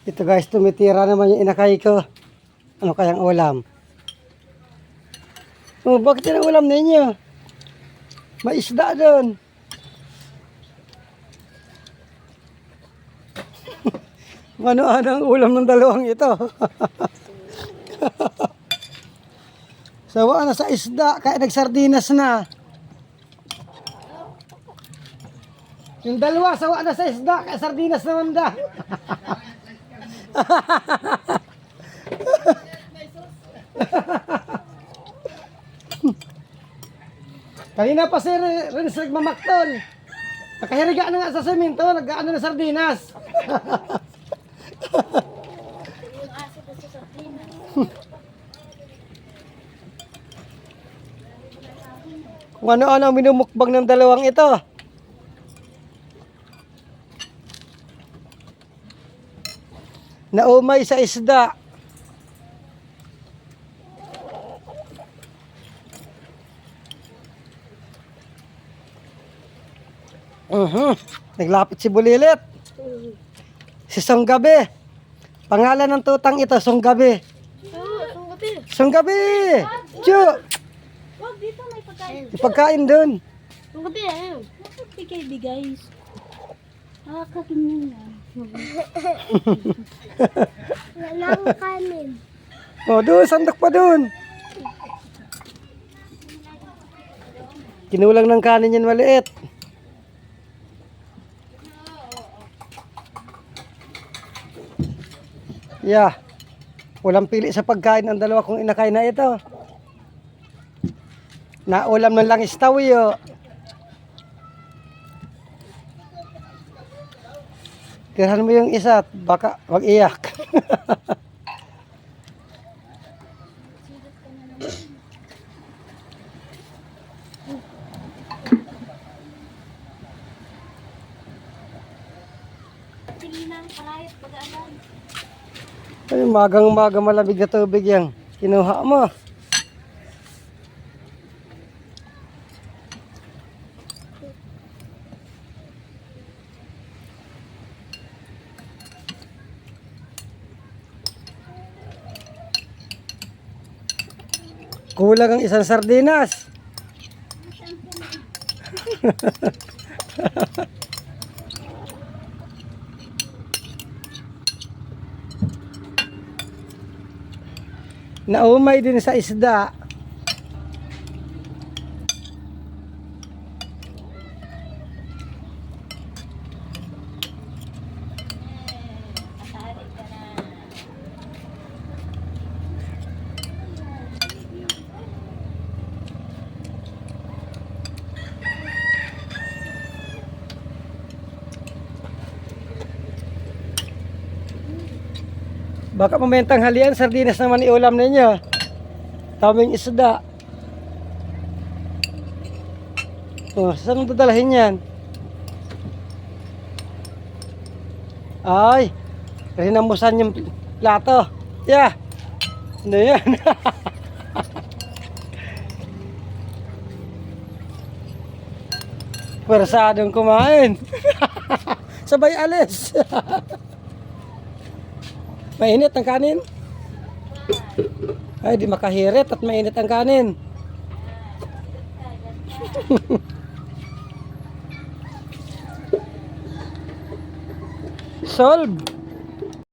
Ito guys, tumitira naman yung inakay ko. Ano kayang ulam? Oh, bakit yung ulam ninyo? May isda doon. Ano-ano ang ulam ng dalawang ito? Sawa na sa isda, kaya nagsardinas na. Yung dalawa, sawa na sa isda, kaya sardinas naman da. Kanina pa si Renz nagmamaktol. Nakahiriga na nga sa semento, nag-ano na sardinas. Yung aso ko sa sardinas. Kung ano-ano ang minumukbang ng dalawang ito. Naumay sa isda. Naglapit si Bulilit. Si Songgabi. Pangalan ng tutang ito, Songgabi. Sunggutin. Songgabi! Chu! Wag, dito may pagkain. May pagkain doon. Sunggutin, ayun. Bigay, nakakakin yan. Wala akong kanin. O, doon, sandok pa doon. Kinulang ng kanin yan maliit. Yeah. Walang pili sa pagkain ang dalawa kong inakain na ito. Naulam ng langis tawiyo. Tirahan mo yung isa at baka mag-iyak. Ay, magang-maga malamig na tubig yan. Kinuha mo. Kulang ang isang sardinas. Naumay din sa isda. Baka mamentang halian, sardinas naman iulam ninyo. Taming isda. Oh, saan dadalhin yan? Ay, rinamusan yung plato. Yeah. Ano yan? Pwersadong kumain. Sabay alis. Mainit ang kanin. Ay, di makahirit at mainit ang kanin. Solve.